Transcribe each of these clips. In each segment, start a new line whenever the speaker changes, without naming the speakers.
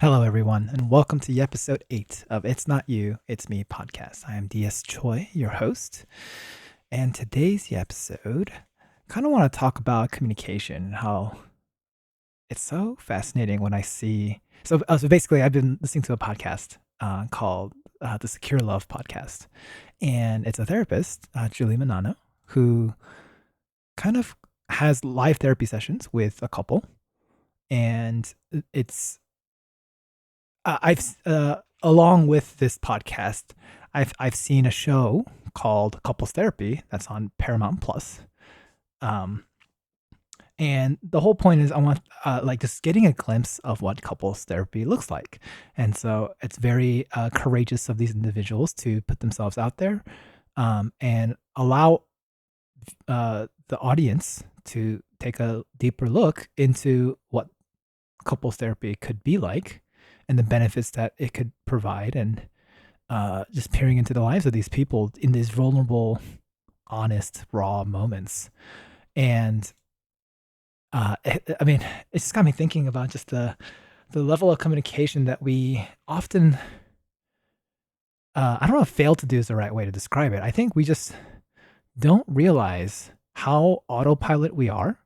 Hello, everyone, and welcome to episode 8 of It's Not You, It's Me podcast. I am DS Choi, your host, and today's episode, kind of want to talk about communication and how it's so fascinating when I see. So basically, I've been listening to a podcast called the Secure Love podcast, and it's a therapist, Julie Manano, who kind of has live therapy sessions with a couple, and it's I've along with this podcast, I've seen a show called Couples Therapy that's on Paramount Plus. Um, and the whole point is I want like just getting a glimpse of what couples therapy looks like. And so it's very courageous of these individuals to put themselves out there and allow the audience to take a deeper look into what couples therapy could be like and the benefits that it could provide, and just peering into the lives of these people in these vulnerable, honest, raw moments. And I mean, it just got me thinking about just the level of communication that we often, I don't know if fail to do is the right way to describe it. I think we just don't realize how autopilot we are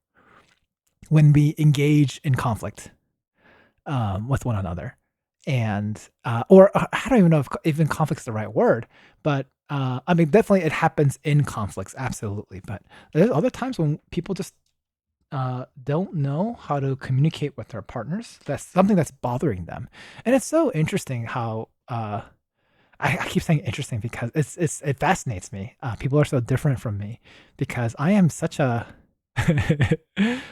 when we engage in conflict with one another. And or I don't even know if even conflict's the right word, but I mean, definitely it happens in conflicts, absolutely. But there's other times when people just don't know how to communicate with their partners. That's something that's bothering them, and it's so interesting how I keep saying interesting because it fascinates me. People are so different from me because I am such a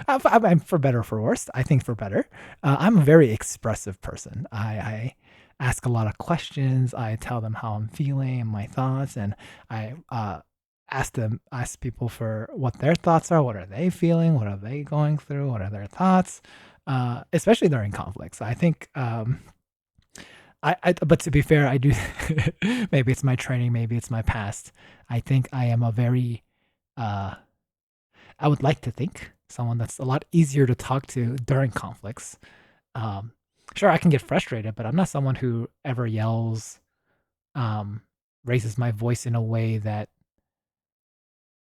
I'm for better or for worse. I think for better. I'm a very expressive person. I ask a lot of questions. I tell them how I'm feeling and my thoughts, and I ask people for what their thoughts are. What are they feeling? What are they going through? What are their thoughts? Especially during conflicts. I think. But to be fair, I do. Maybe it's my training. Maybe it's my past. I think I am a very I would like to think someone that's a lot easier to talk to during conflicts. Um, sure, I can get frustrated, but I'm not someone who ever yells, um, raises my voice in a way that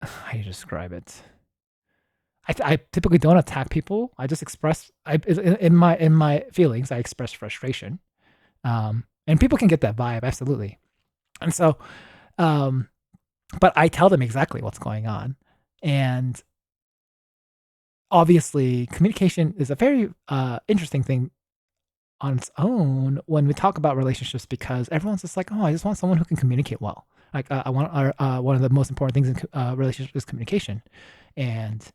how do you describe it? I typically don't attack people. I just express in my feelings. I express frustration, and people can get that vibe absolutely. And so, um, but I tell them exactly what's going on, and obviously communication is a very interesting thing on its own when we talk about relationships because everyone's just like, oh, I just want someone who can communicate well. Like I want one of the most important things in relationships is communication, and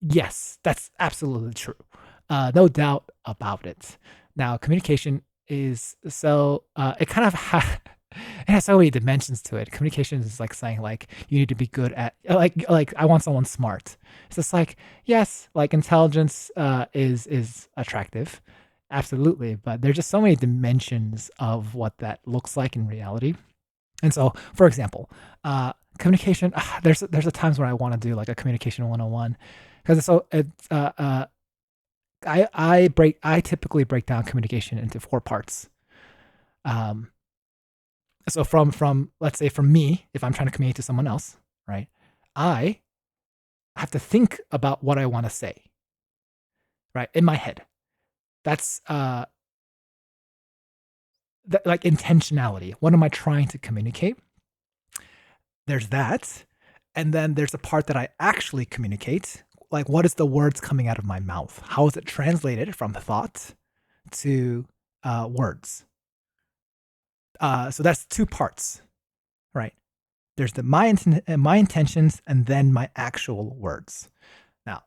yes, that's absolutely true. No doubt about it. Now, communication is so it kind of it has so many dimensions to it. Communication is like saying like you need to be good at like I want someone smart. It's just like yes, like intelligence is attractive, absolutely, but there's just so many dimensions of what that looks like in reality. And so, for example, communication. There's a times when I want to do like a communication 101 because I typically break down communication into four parts. Um, so from let's say from me, if I'm trying to communicate to someone else, right? I have to think about what I want to say, right, in my head. That's like intentionality. What am I trying to communicate? There's that, and then there's a part that I actually communicate. Like, what is the words coming out of my mouth? How is it translated from thought to words? So that's two parts, right? There's my intentions and then my actual words. Now,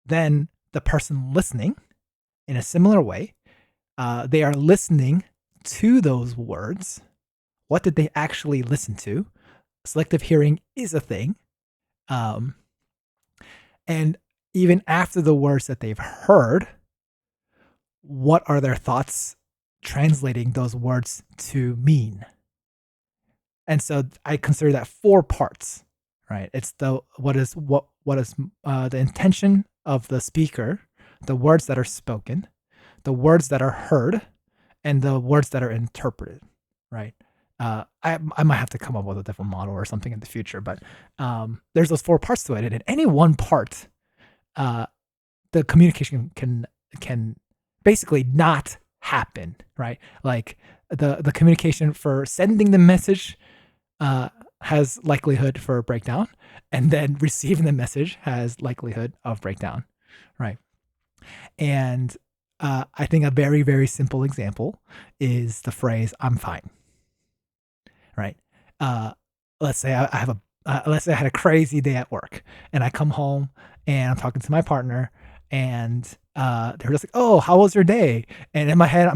then the person listening in a similar way, they are listening to those words. What did they actually listen to? Selective hearing is a thing. Um, and even after the words that they've heard, what are their thoughts translating those words to mean? And so I consider that four parts, right? It's the what is the intention of the speaker, the words that are spoken, the words that are heard and the words that are interpreted, right? I might have to come up with a different model or something in the future, but there's those four parts to it, and in any one part, uh, the communication can basically not happen, right? Like the communication for sending the message has likelihood for breakdown, and then receiving the message has likelihood of breakdown, right? And I think a very, very simple example is the phrase "I'm fine," right? Uh, let's say I have a let's say I had a crazy day at work, and I come home and I'm talking to my partner, and they're just like, "Oh, how was your day?" And in my head,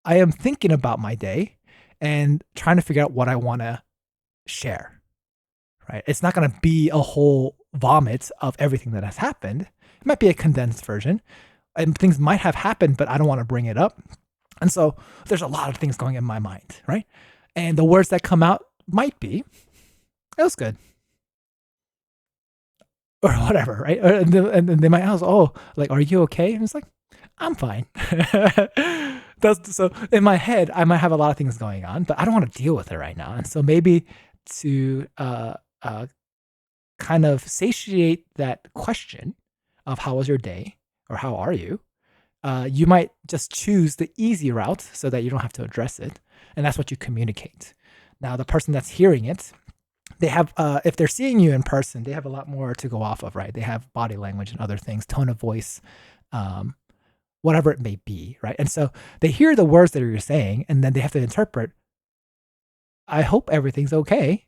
I am thinking about my day and trying to figure out what I want to share, right? It's not going to be a whole vomit of everything that has happened. It might be a condensed version, and things might have happened, but I don't want to bring it up. And so there's a lot of things going in my mind, right? And the words that come out might be, "It was good," or whatever, right? And they might ask, "Oh, like, are you okay?" And it's like, "I'm fine." So in my head, I might have a lot of things going on, but I don't want to deal with it right now. And so maybe to kind of satiate that question of "How was your day?" or "How are you?" You might just choose the easy route so that you don't have to address it, and that's what you communicate. Now, the person that's hearing it, they have, if they're seeing you in person, they have a lot more to go off of, right? They have body language and other things, tone of voice, um, whatever it may be, right? And so they hear the words that you're saying, and then they have to interpret. I hope everything's okay.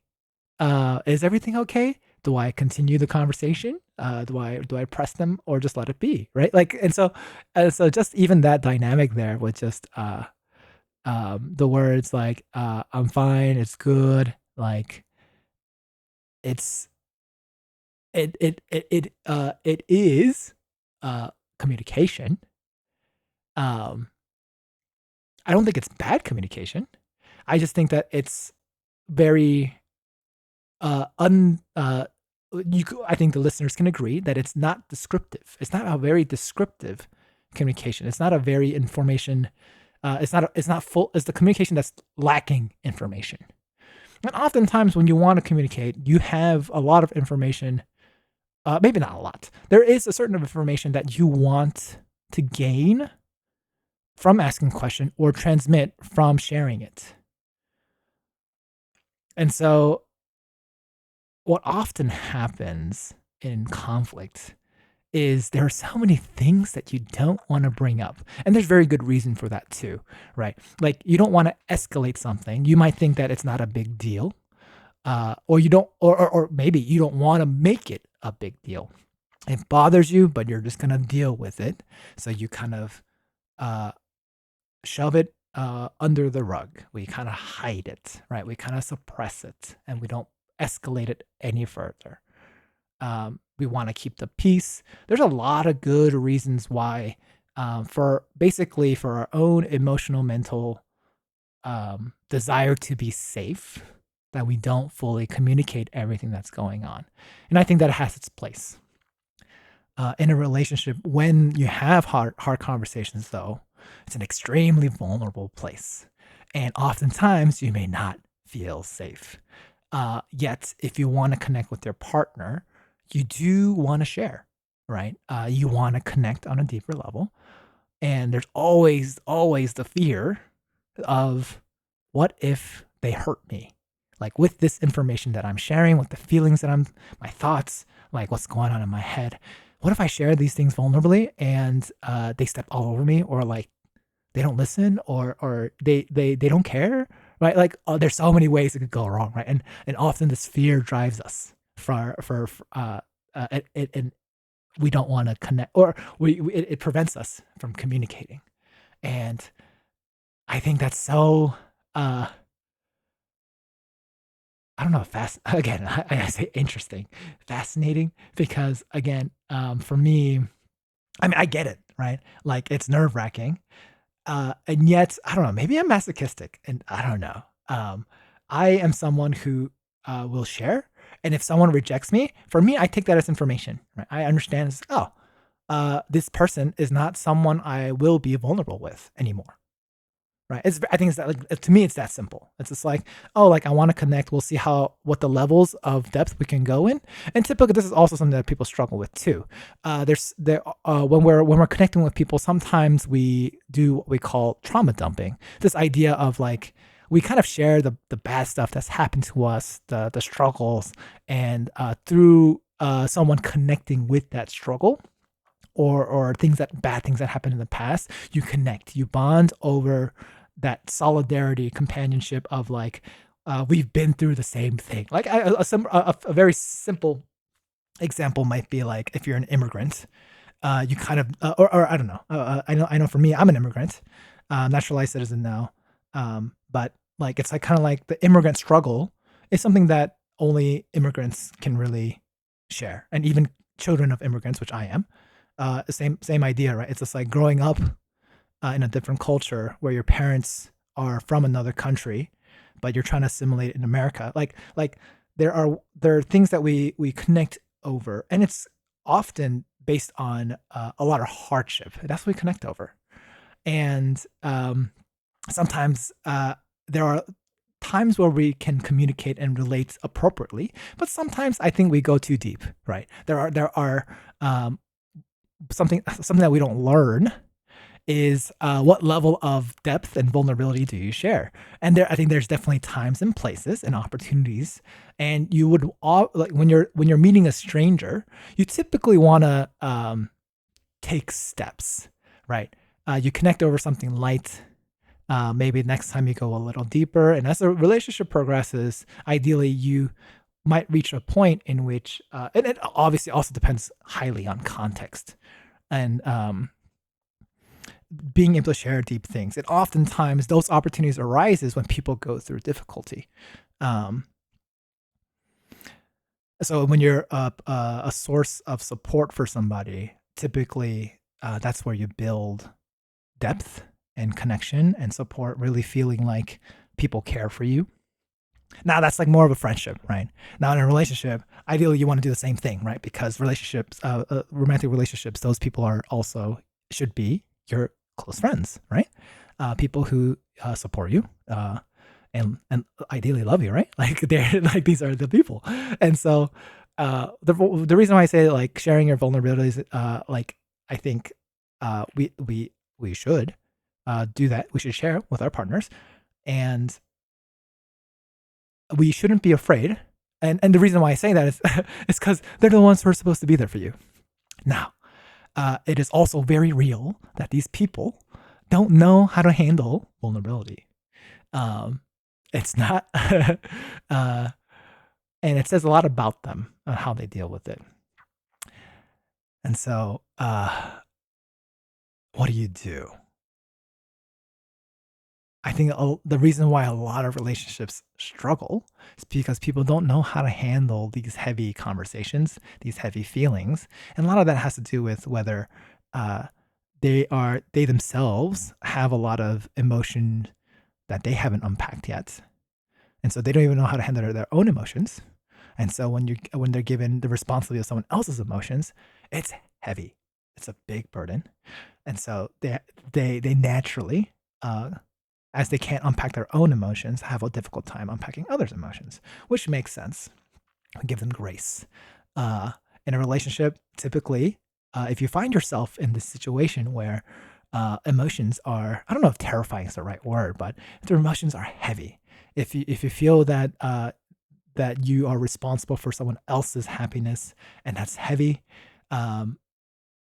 Is everything okay? Do I continue the conversation? Do I press them or just let it be? Right? Like, and so just even that dynamic there with just the words like I'm fine, it's good, like it's it is communication. Um, I don't think it's bad communication. I just think that it's very un I think the listeners can agree that it's not descriptive. It's not a very descriptive communication. It's not a very information. It's not full. It's the communication that's lacking information. And oftentimes, when you want to communicate, you have a lot of information. Maybe not a lot. There is a certain information that you want to gain from asking a question or transmit from sharing it. And so what often happens in conflict is there are so many things that you don't want to bring up. And there's very good reason for that too, right? Like you don't want to escalate something. You might think that it's not a big deal. Or you don't, or maybe you don't want to make it a big deal. It bothers you, but you're just gonna deal with it. So you kind of uh, shove it under the rug. We kind of hide it, right? We kind of suppress it, and we don't escalate it any further. We want to keep the peace. There's a lot of good reasons why, for basically for our own emotional, mental desire to be safe, that we don't fully communicate everything that's going on. And I think that has its place. In a relationship, when you have hard conversations, though, it's an extremely vulnerable place. And oftentimes you may not feel safe. Yet, if you want to connect with your partner, you do want to share, right? You want to connect on a deeper level. And there's always the fear of what if they hurt me? Like with this information that I'm sharing, with the feelings that my thoughts, like what's going on in my head. What if I share these things vulnerably and they step all over me, or like they don't listen, or they don't care, right? Like there's so many ways it could go wrong, right? And often this fear drives us and we don't want to connect, or it prevents us from communicating. And I think that's so I don't know, again, I say interesting, fascinating, because again, for me, I mean, I get it, right? Like it's nerve wracking. And yet, I don't know, maybe I'm masochistic, and I don't know. I am someone who will share. And if someone rejects me, for me, I take that as information, right? I understand, oh, this person is not someone I will be vulnerable with anymore. Right. I think it's that, like, to me, it's that simple. It's just like, oh, like I want to connect. We'll see what the levels of depth we can go in. And typically, this is also something that people struggle with too. When we're connecting with people, sometimes we do what we call trauma dumping. This idea of like, we kind of share the bad stuff that's happened to us, the struggles, and through someone connecting with that struggle, or bad things that happened in the past, you connect, you bond over that solidarity, companionship of like, we've been through the same thing. Like a very simple example might be like, if you're an immigrant, you kind of, or I don't know. I know for me, I'm an immigrant, naturalized citizen now. But like, it's like kind of like the immigrant struggle is something that only immigrants can really share, and even children of immigrants, which I am. Same idea, right? It's just like growing up in a different culture where your parents are from another country, but you're trying to assimilate in America. Like there are things that we connect over, and it's often based on a lot of hardship. That's what we connect over, and sometimes there are times where we can communicate and relate appropriately, but sometimes I think we go too deep. Right? There are something that we don't learn is what level of depth and vulnerability do you share? And I think there's definitely times and places and opportunities, and you would like when you're meeting a stranger, you typically want to take steps, right? You connect over something light. Maybe next time you go a little deeper, and as the relationship progresses, ideally you might reach a point in which, and it obviously also depends highly on context and being able to share deep things. And oftentimes those opportunities arises when people go through difficulty. So when you're a source of support for somebody, typically that's where you build depth and connection and support, really feeling like people care for you. Now that's like more of a friendship, right? Now in a relationship, ideally you want to do the same thing, right? Because relationships, romantic relationships, those people are also should be your close friends, right? People who support you and ideally love you, right? Like they're like these are the people, and so the reason why I say like sharing your vulnerabilities, like I think we should do that. We should share with our partners, and we shouldn't be afraid. And the reason why I say that is is because they're the ones who are supposed to be there for you. Now, it is also very real that these people don't know how to handle vulnerability. It's not, and it says a lot about them on how they deal with it. And so, what do you do? I think the reason why a lot of relationships struggle is because people don't know how to handle these heavy conversations, these heavy feelings, and a lot of that has to do with whether uh, they themselves have a lot of emotion that they haven't unpacked yet, and so they don't even know how to handle their own emotions. And so when they're given the responsibility of someone else's emotions, it's heavy. It's a big burden, and so they naturally. As they can't unpack their own emotions, have a difficult time unpacking others' emotions, which makes sense. Give them grace. In a relationship, typically, if you find yourself in this situation where emotions are, I don't know if terrifying is the right word, but if their emotions are heavy, if you feel that that you are responsible for someone else's happiness and that's heavy,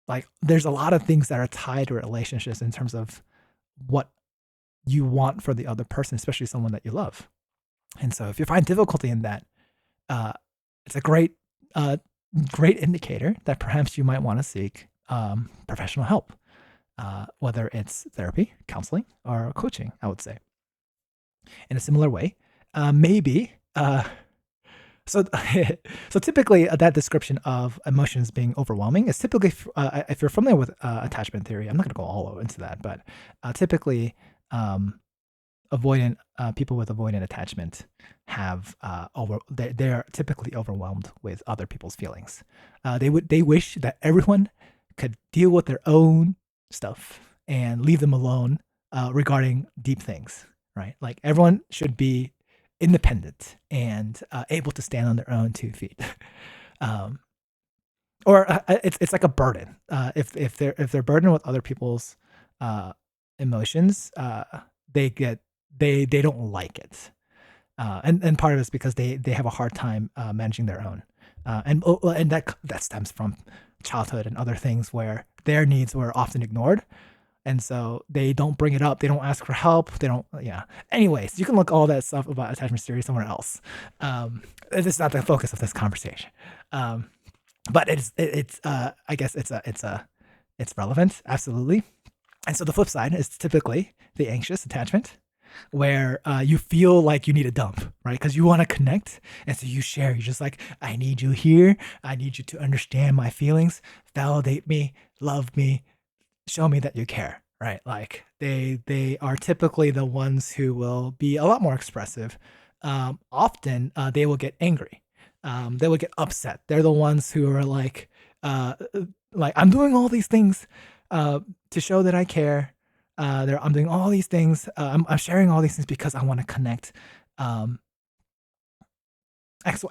like there's a lot of things that are tied to relationships in terms of what you want for the other person, especially someone that you love. And so if you find difficulty in that, it's a great indicator that perhaps you might want to seek professional help, whether it's therapy, counseling, or coaching, I would say. In a similar way, maybe, so so typically that description of emotions being overwhelming is typically, if you're familiar with attachment theory, I'm not going to go all into that, but typically, avoidant people with avoidant attachment have they're typically overwhelmed with other people's feelings. They wish that everyone could deal with their own stuff and leave them alone regarding deep things, right? Like everyone should be independent and able to stand on their own 2 feet. um, or it's like a burden. If they're burdened with other people's uh, emotions, they don't like it, and part of it's because they have a hard time managing their own, and that stems from childhood and other things where their needs were often ignored, and so they don't bring it up. They don't ask for help. They don't. Yeah. Anyways, you can look all that stuff about attachment theory somewhere else. This is not the focus of this conversation. Um, but it's I guess it's relevant, absolutely. And so the flip side is typically the anxious attachment, where you feel like you need a dump, right? Because you want to connect, and so you share. You're just like, I need you here. I need you to understand my feelings, validate me, love me, show me that you care, right? Like they are typically the ones who will be a lot more expressive. Often they will get angry. They will get upset. They're the ones who are uh, like I'm doing all these things to show that I care. I'm doing all these things. I'm sharing all these things because I want to connect. Um,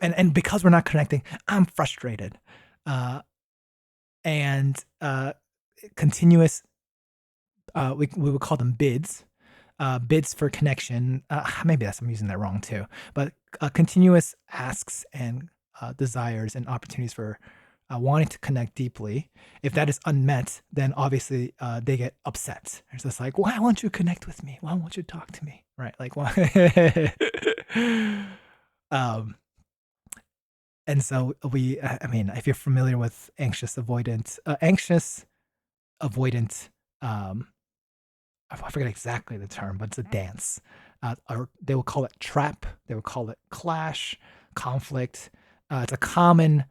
and because we're not connecting, I'm frustrated. Uh, and continuous we would call them bids, bids for connection. Maybe I'm using that wrong too, but continuous asks and desires and opportunities for wanting to connect deeply. If that is unmet, then obviously they get upset. It's just like, why won't you connect with me? Why won't you talk to me? Right? Like, why? um, and so I mean, if you're familiar with anxious avoidant, um, I forget exactly the term, but it's a dance. Or they will call it trap. They will call it clash, conflict. It's a common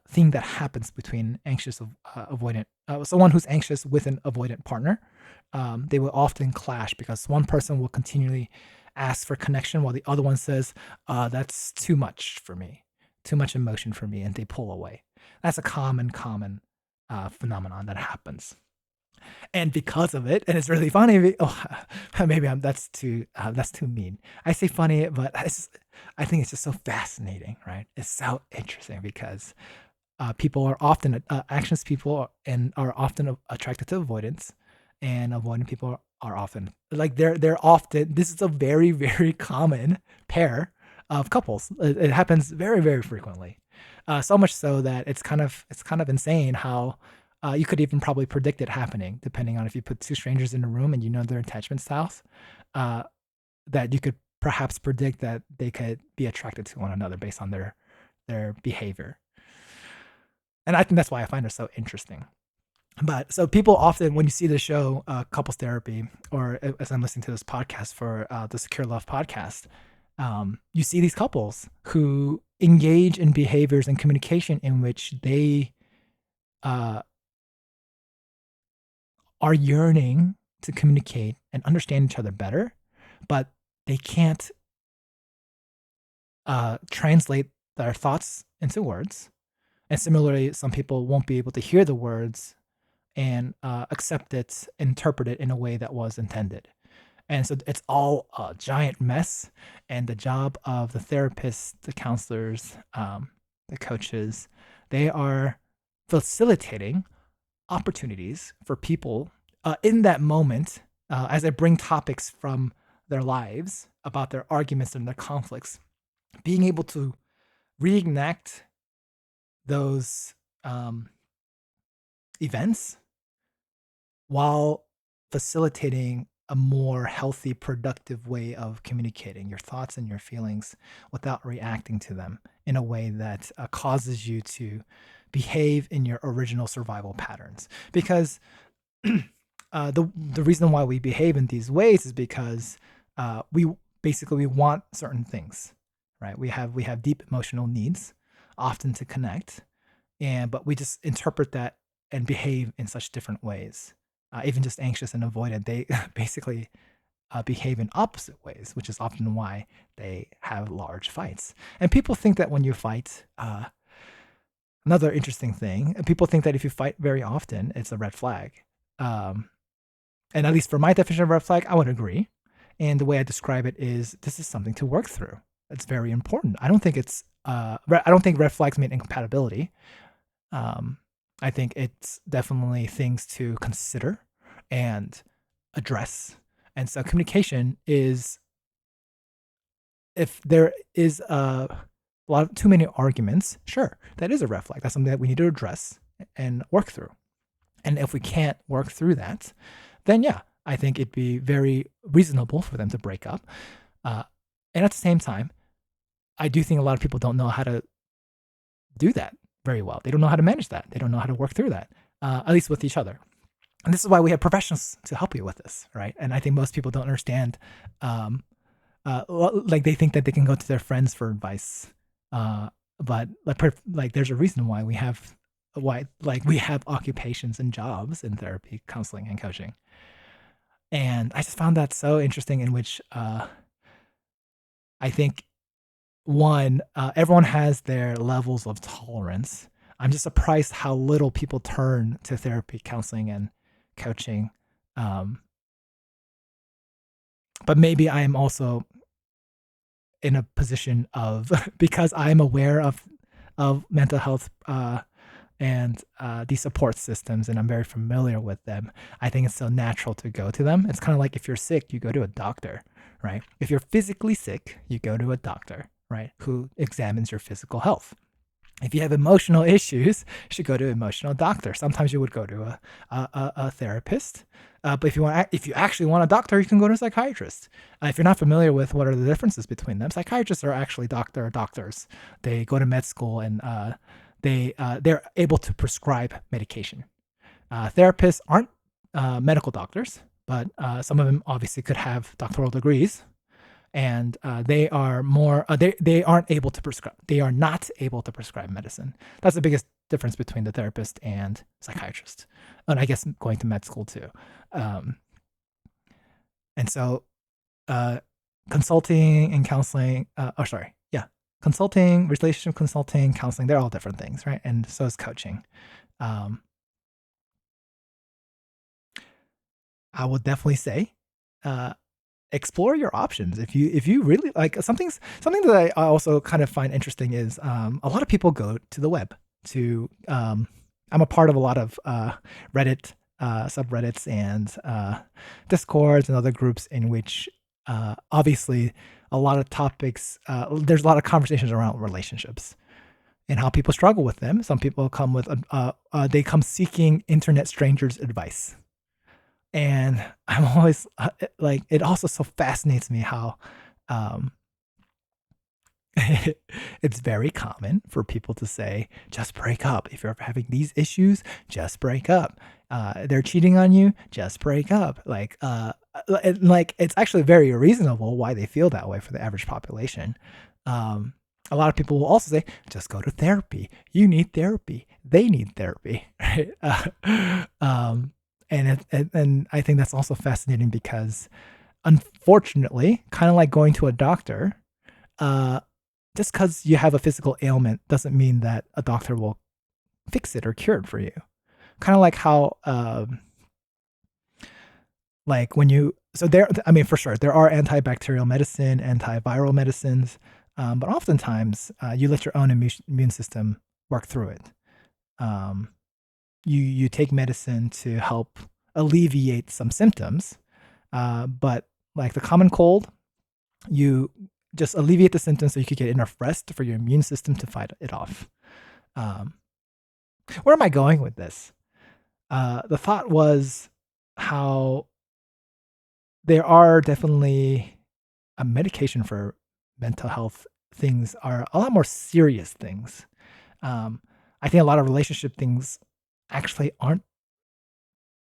thing that happens between anxious avoidant, someone who's anxious with an avoidant partner. They will often clash because one person will continually ask for connection while the other one says, "That's too much for me, too much emotion for me," and they pull away. That's a common phenomenon that happens, and because of it, and it's really funny. Oh, maybe that's too mean. I say funny, but I think it's just so fascinating, right? It's so interesting because people are often anxious people and are often attracted to avoidance, and avoidant people are often like they're often. This is a very common pair of couples. It happens very frequently, so much so that it's kind of insane how you could even probably predict it happening, depending on if you put two strangers in a room and you know their attachment styles, uh, that you could perhaps predict that they could be attracted to one another based on their behavior. And I think that's why I find it so interesting. But so people often, when you see the show Couples Therapy, or as I'm listening to this podcast for the Secure Love podcast, you see these couples who engage in behaviors and communication in which they uh, are yearning to communicate and understand each other better, but they can't translate their thoughts into words. And similarly, some people won't be able to hear the words and accept it, interpret it in a way that was intended. And so it's all a giant mess. And the job of the therapists, the counselors, the coaches, they are facilitating opportunities for people in that moment as they bring topics from their lives about their arguments and their conflicts, being able to reenact those events while facilitating a more healthy, productive way of communicating your thoughts and your feelings without reacting to them in a way that causes you to behave in your original survival patterns. Because the reason why we behave in these ways is because we basically we want certain things, right? We have deep emotional needs, often to connect, but we just interpret that and behave in such different ways. Even just anxious and avoidant, they basically behave in opposite ways, which is often why they have large fights. And people think that when you fight, another interesting thing. People think that if you fight very often, it's a red flag. Um, and at least for my definition of red flag, I would agree. And the way I describe it is this is something to work through. It's very important. I don't think I don't think red flags mean incompatibility. Um, I think it's definitely things to consider and address. And so communication is, if there is too many arguments, sure, that is a red flag. That's something that we need to address and work through. And if we can't work through that, then yeah, I think it'd be very reasonable for them to break up. And at the same time, I do think a lot of people don't know how to do that very well. They don't know how to manage that. They don't know how to work through that, at least with each other. And this is why we have professionals to help you with this, right? And I think most people don't understand. Like they think that they can go to their friends for advice, but like there's a reason why we have occupations and jobs in therapy, counseling, and coaching. And I just found that so interesting. In which I think everyone has their levels of tolerance. I'm just surprised how little people turn to therapy, counseling, and coaching. But maybe I am also in a position of because I'm aware of mental health and these support systems, and I'm very familiar with them. I think it's so natural to go to them. It's kind of like if you're sick, you go to a doctor, right? If you're physically sick, you go to a doctor, right? Who examines your physical health. If you have emotional issues, you should go to an emotional doctor. Sometimes you would go to a therapist. But if you actually want a doctor, you can go to a psychiatrist. If you're not familiar with what are the differences between them, psychiatrists are actually doctors. They go to med school and they're able to prescribe medication. Therapists aren't medical doctors, but some of them obviously could have doctoral degrees. And they are more. They aren't able to prescribe. They are not able to prescribe medicine. That's the biggest difference between the therapist and psychiatrist, and I guess going to med school too. And so, consulting and counseling. Consulting, relationship consulting, counseling. They're all different things, right? And so is coaching. I would definitely say. Explore your options if you really like something that I also kind of find interesting is a lot of people go to the web to I'm a part of a lot of Reddit subreddits and discords and other groups in which obviously a lot of topics there's a lot of conversations around relationships and how people struggle with them. Some people come with they come seeking internet strangers advice. And I'm always like, it also so fascinates me how it's very common for people to say, just break up. If you're ever having these issues, just break up. They're cheating on you, just break up. Like it's actually very reasonable why they feel that way for the average population. A lot of people will also say, just go to therapy. You need therapy. They need therapy. Right? And I think that's also fascinating because, unfortunately, kind of like going to a doctor, just because you have a physical ailment doesn't mean that a doctor will fix it or cure it for you. Kind of like how, like when you, so there, I mean, for sure, there are antibacterial medicine, antiviral medicines, but oftentimes you let your own immune system work through it. You take medicine to help alleviate some symptoms, but like the common cold, you just alleviate the symptoms so you could get enough rest for your immune system to fight it off. Where am I going with this? The thought was how there are definitely a medication for mental health things are a lot more serious things. I think a lot of relationship things actually aren't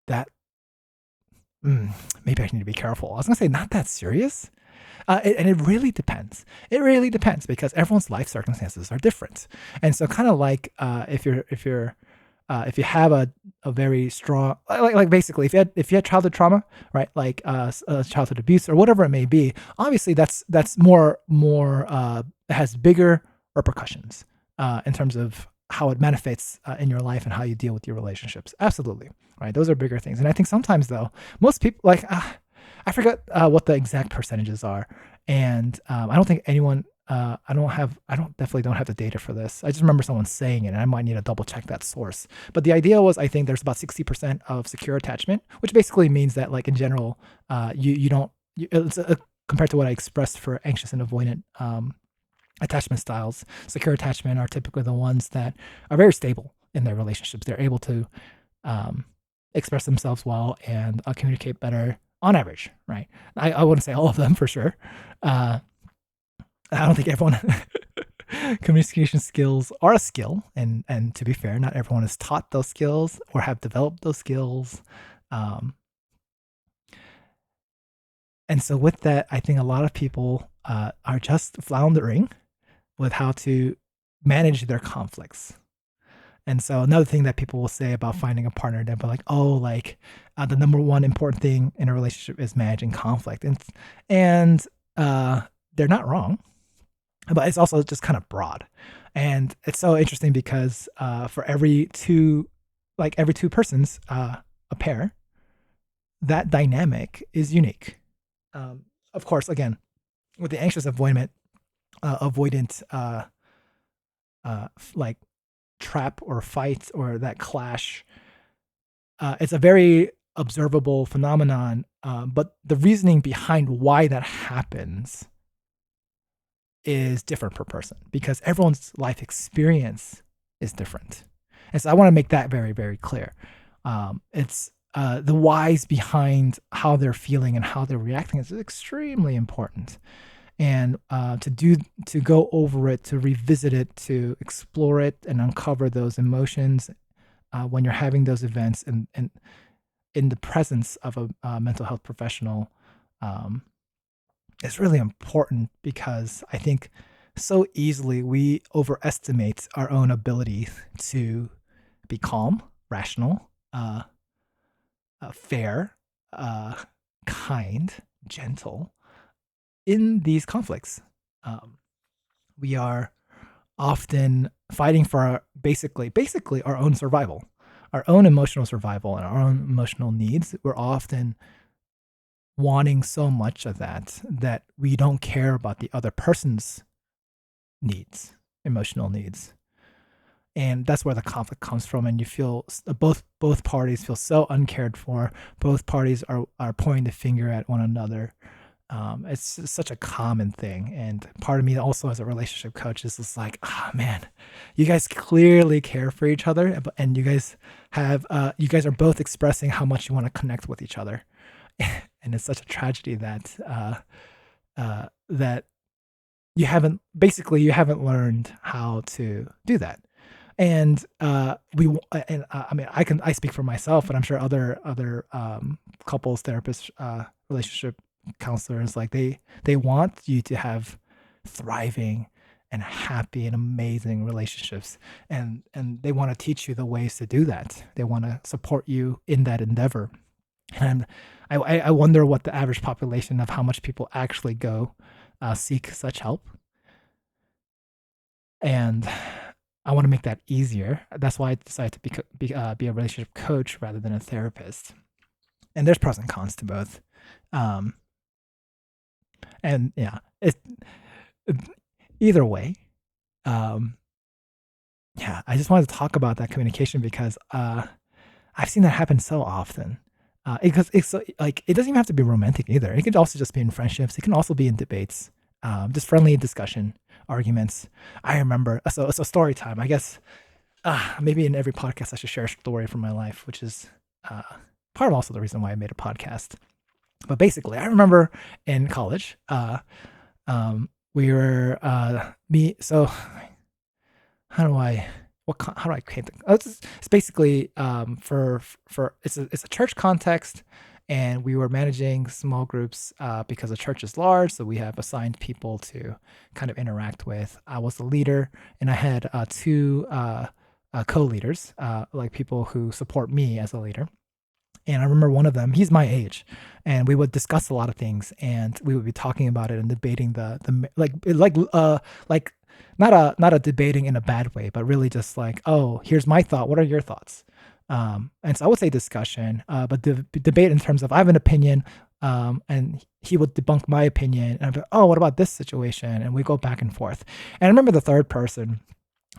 that maybe I need to be careful. I was gonna say not that serious. And it really depends. It really depends because everyone's life circumstances are different. And so kind of like if you have a very strong like basically if you had childhood trauma, right? Like childhood abuse or whatever it may be, obviously that's more has bigger repercussions in terms of how it manifests in your life and how you deal with your relationships. Absolutely, right? Those are bigger things. And I think sometimes though, most people like I forget what the exact percentages are, and I don't think anyone. Definitely don't have the data for this. I just remember someone saying it, and I might need to double check that source. But the idea was, I think there's about 60% of secure attachment, which basically means that, like in general, you don't. Compared to what I expressed for anxious and avoidant attachment styles, secure attachment are typically the ones that are very stable in their relationships. They're able to express themselves well and communicate better on average, right? I wouldn't say all of them for sure. I don't think everyone communication skills are a skill, and to be fair, not everyone is taught those skills or have developed those skills. And so with that, I think a lot of people are just floundering with how to manage their conflicts. And so another thing that people will say about finding a partner, they'll be like, "Oh, like the number one important thing in a relationship is managing conflict," and they're not wrong, but it's also just kind of broad. And it's so interesting because for every two persons, a pair, that dynamic is unique. Of course, again, with the anxious avoidant like trap or fight or that clash, it's a very observable phenomenon. But the reasoning behind why that happens is different per person because everyone's life experience is different. And so I want to make that very, very clear. It's the whys behind how they're feeling and how they're reacting is extremely important. And to go over it, to revisit it, to explore it, and uncover those emotions when you're having those events and in the presence of a mental health professional, is really important because I think so easily we overestimate our own ability to be calm, rational, fair, kind, gentle in these conflicts. We are often fighting for basically our own survival, our own emotional survival, and our own emotional needs. We're often wanting so much of that we don't care about the other person's needs, emotional needs. And that's where the conflict comes from, and you feel both parties feel so uncared for. Both parties are pointing the finger at one another. It's such a common thing, and part of me also as a relationship coach is just like, man, you guys clearly care for each other, and you guys are both expressing how much you want to connect with each other, and it's such a tragedy that that you haven't learned how to do that. And I mean, I speak for myself, but I'm sure other couples therapists, relationship counselors, like they want you to have thriving and happy and amazing relationships, and they want to teach you the ways to do that. They want to support you in that endeavor. And I wonder what the average population of how much people actually go seek such help. And I want to make that easier. That's why I decided to be a relationship coach rather than a therapist. And there's pros and cons to both. And yeah, either way, yeah, I just wanted to talk about that communication because I've seen that happen so often. Because it's like it doesn't even have to be romantic either. It could also just be in friendships. It can also be in debates, just friendly discussion, arguments. I remember. So story time. I guess maybe in every podcast I should share a story from my life, which is part of also the reason why I made a podcast. But basically, I remember in college, we were me. So how do I create it's basically for it's a church context, and we were managing small groups because the church is large, so we have assigned people to kind of interact with. I was the leader, and I had two co-leaders, like people who support me as a leader. And I remember one of them, he's my age, and we would discuss a lot of things, and we would be talking about it and debating the like not a debating in a bad way, but really just like, oh, here's my thought. What are your thoughts? And so I would say discussion, but debate in terms of I have an opinion, and he would debunk my opinion, and I'd be, oh, what about this situation? And we go back and forth. And I remember the third person,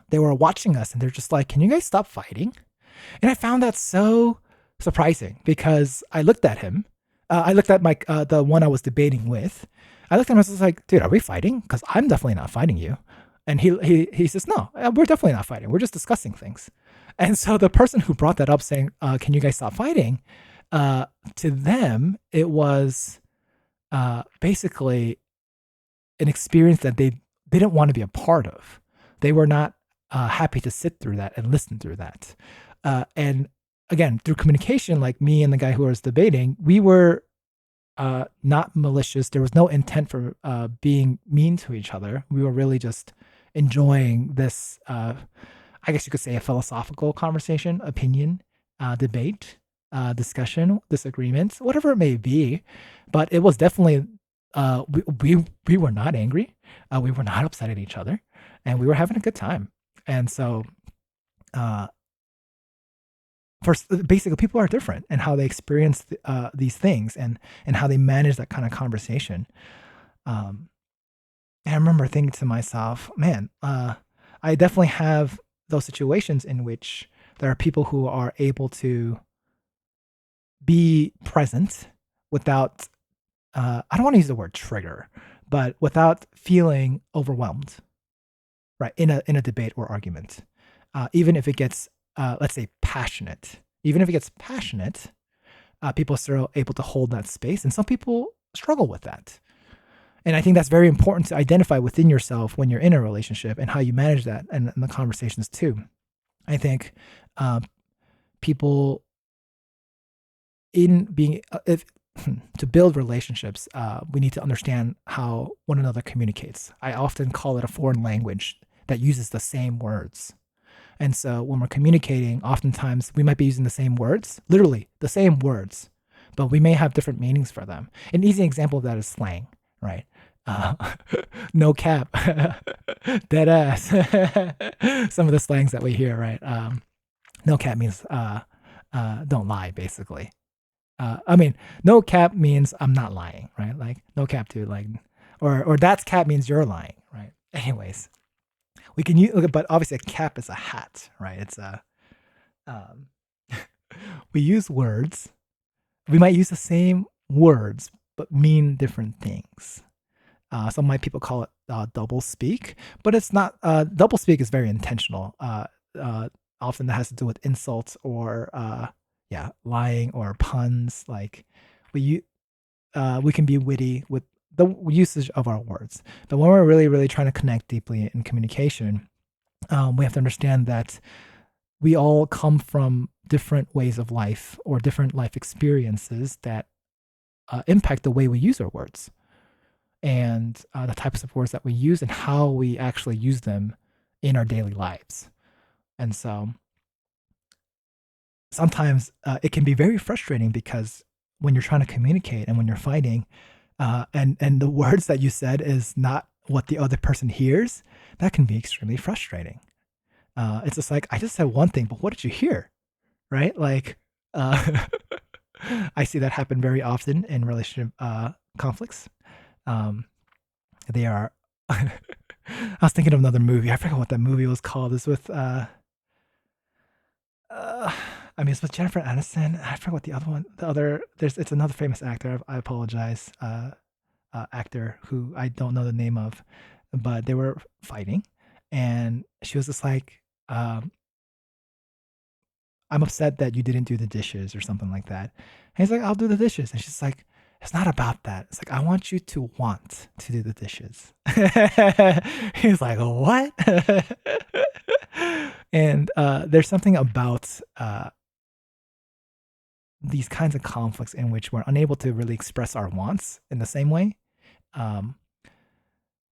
they were watching us, and they're just like, can you guys stop fighting? And I found that so surprising because I looked at him. I looked at my the one I was debating with. I looked at him and I was like, dude, are we fighting? Because I'm definitely not fighting you. And he says, no, we're definitely not fighting. We're just discussing things. And so the person who brought that up saying, can you guys stop fighting? To them, it was basically an experience that they didn't want to be a part of. They were not happy to sit through that and listen through that. And again, through communication, like me and the guy who was debating, we were not malicious. There was no intent for being mean to each other. We were really just enjoying this, I guess you could say, a philosophical conversation, opinion, debate, discussion, disagreements, whatever it may be. But it was definitely, we were not angry. We were not upset at each other, and we were having a good time. And so, first, basically, people are different and how they experience these things, and how they manage that kind of conversation. And I remember thinking to myself, man, I definitely have those situations in which there are people who are able to be present without, I don't want to use the word trigger, but without feeling overwhelmed, right? In a debate or argument, even if it gets, let's say, passionate. Even if it gets passionate, people are still able to hold that space, and some people struggle with that. And I think that's very important to identify within yourself when you're in a relationship and how you manage that, and the conversations too. I think people in being, if to build relationships, we need to understand how one another communicates. I often call it a foreign language that uses the same words. And so when we're communicating, oftentimes we might be using the same words, literally the same words, but we may have different meanings for them. An easy example of that is slang, right? No cap, dead ass. Some of the slangs that we hear, right? No cap means don't lie, basically. I mean, no cap means I'm not lying, right? Like no cap to like, or that's cap means you're lying, right? Anyways, we can use, but obviously a cap is a hat, right? It's a, um, we use words. We might use the same words, but mean different things. Some might people call it double speak, but it's not. Double speak is very intentional. Often that has to do with insults or yeah, lying or puns. Like we we can be witty with the usage of our words, but when we're really really trying to connect deeply in communication, we have to understand that we all come from different ways of life or different life experiences that impact the way we use our words, and the types of words that we use and how we actually use them in our daily lives. And so sometimes it can be very frustrating because when you're trying to communicate and when you're fighting, and the words that you said is not what the other person hears, that can be extremely frustrating. It's just like, I just said one thing, but what did you hear? Right? Like, I see that happen very often in relationship conflicts. They are. I was thinking of another movie. I forgot what that movie was called. It's with. I mean, it's with Jennifer Aniston. I forgot what the other one. The other. It's another famous actor. I apologize. Actor who I don't know the name of, but they were fighting, and she was just like, "I'm upset that you didn't do the dishes" or something like that. And he's like, "I'll do the dishes," and she's like, it's not about that. It's like, I want you to want to do the dishes. He's like, what? And there's something about these kinds of conflicts in which we're unable to really express our wants in the same way. Um,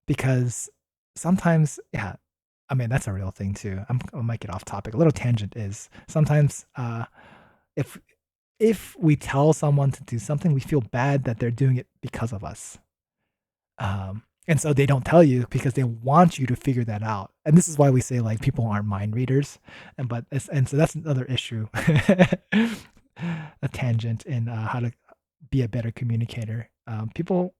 because sometimes, yeah, I mean, that's a real thing too. I might get off topic. A little tangent is sometimes if we tell someone to do something, we feel bad that they're doing it because of us. And so they don't tell you because they want you to figure that out. And this is why we say like people aren't mind readers. And so that's another issue, a tangent in how to be a better communicator. People,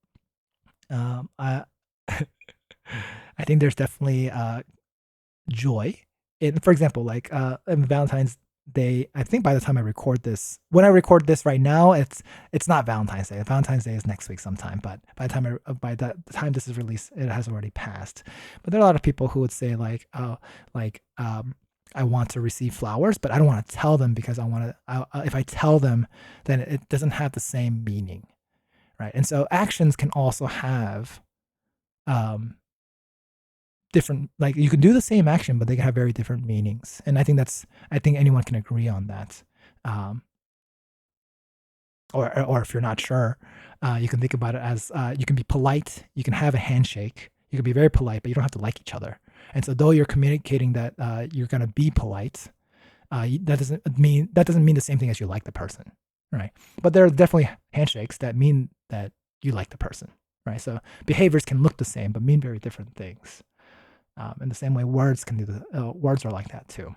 I, I think there's definitely joy in, for example, like in Valentine's Day. I think by the time I record this, when I record this right now, it's not Valentine's Day. Valentine's Day is next week sometime. But by the time this is released, it has already passed. But there are a lot of people who would say like, oh, like I want to receive flowers, but I don't want to tell them because I want to. If I tell them, then it doesn't have the same meaning, right? And so actions can also have um, different, like you can do the same action but they can have very different meanings, and I think anyone can agree on that. um, or if you're not sure, you can think about it as you can be polite, you can have a handshake, you can be very polite but you don't have to like each other. And so though you're communicating that you're going to be polite, that doesn't mean the same thing as you like the person, right? But there are definitely handshakes that mean that you like the person, right? So behaviors can look the same but mean very different things. In the same way, words can do words are like that too.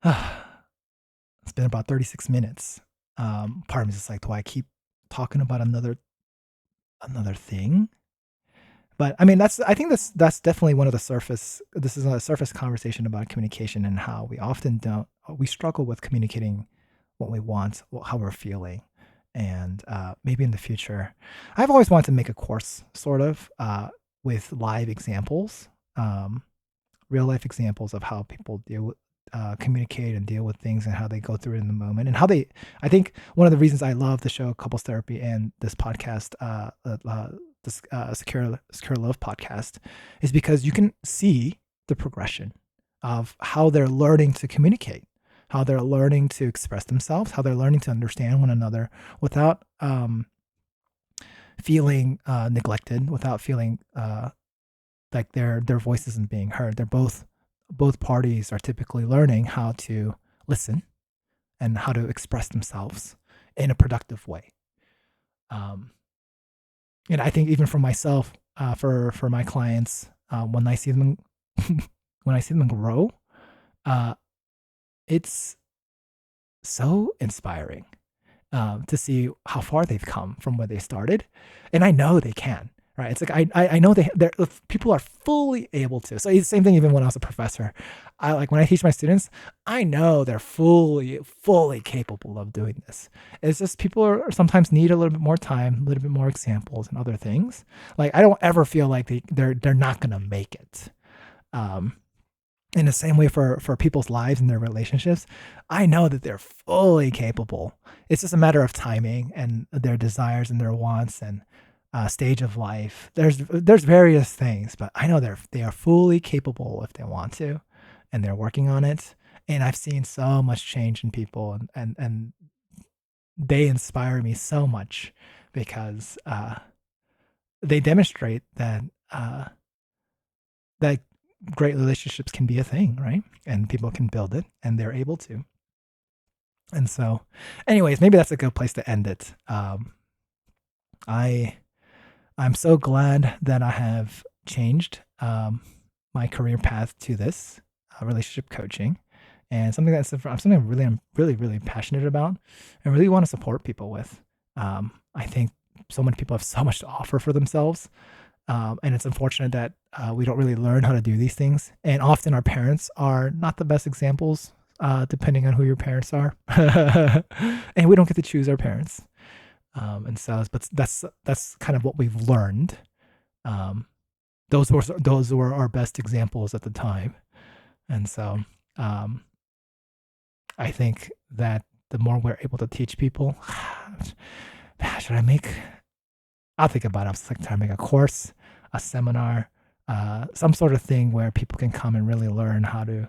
It's been about 36 minutes. Part of me is just like, do I keep talking about another thing? But I mean, I think that's definitely one of the surface. This is a surface conversation about communication and how we struggle with communicating what we want, how we're feeling, and maybe in the future, I've always wanted to make a course sort of with live examples, real life examples of how people communicate and deal with things and how they go through it in the moment and how they. I think one of the reasons I love the show Couples Therapy and this podcast, this Secure Love podcast, is because you can see the progression of how they're learning to communicate, how they're learning to express themselves, how they're learning to understand one another without feeling neglected, without feeling like their voice isn't being heard. They're both parties are typically learning how to listen and how to express themselves in a productive way. And I think even for myself, for my clients, when I see them when I see them grow, it's so inspiring to see how far they've come from where they started, and I know they can. Right? It's like I know people are fully able to. So it's the same thing even when I was a professor. I like when I teach my students, I know they're fully capable of doing this. It's just people are sometimes need a little bit more time, a little bit more examples and other things. Like I don't ever feel like they're not gonna make it. In the same way for people's lives and their relationships, I know that they're fully capable. It's just a matter of timing and their desires and their wants and stage of life. There's various things, but I know they are fully capable if they want to, and they're working on it. And I've seen so much change in people, and they inspire me so much because they demonstrate that that great relationships can be a thing, right? And people can build it, and they're able to. And so, anyways, maybe that's a good place to end it. I'm so glad that I have changed my career path to this relationship coaching, and something I'm really passionate about, and really want to support people with. I think so many people have so much to offer for themselves, and it's unfortunate that we don't really learn how to do these things. And often our parents are not the best examples, depending on who your parents are, and we don't get to choose our parents. And so, but that's kind of what we've learned. Those were our best examples at the time, and so I think that the more we're able to teach people, should I make? I'll think about it. I was like trying to make a course, a seminar, some sort of thing where people can come and really learn how to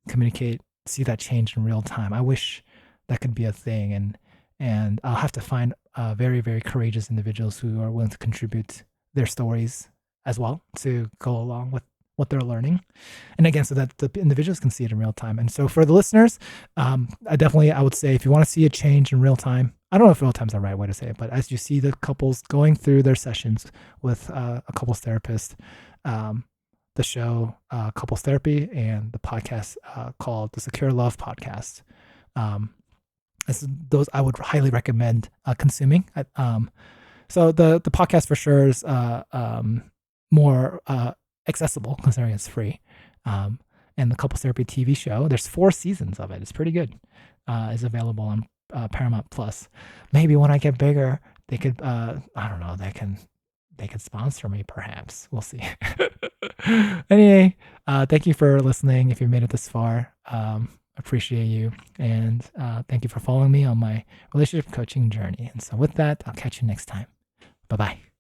communicate, see that change in real time. I wish that could be a thing, and I'll have to find very courageous individuals who are willing to contribute their stories as well to go along with what they're learning, and again, so that the individuals can see it in real time. And so for the listeners, I would say if you want to see a change in real time, I don't know if real time's the right way to say it, but as you see the couples going through their sessions with a couples therapist, the show Couples Therapy and the podcast called the Secure Love Podcast. Those I would highly recommend consuming. So the podcast for sure is more accessible considering it's free. And the Couples Therapy TV show, there's 4 seasons of it. It's pretty good. Is available on Paramount Plus. Maybe when I get bigger, they could I don't know, they could sponsor me perhaps. We'll see. Anyway, thank you for listening. If you made it this far, appreciate you. And thank you for following me on my relationship coaching journey. And so with that, I'll catch you next time. Bye-bye.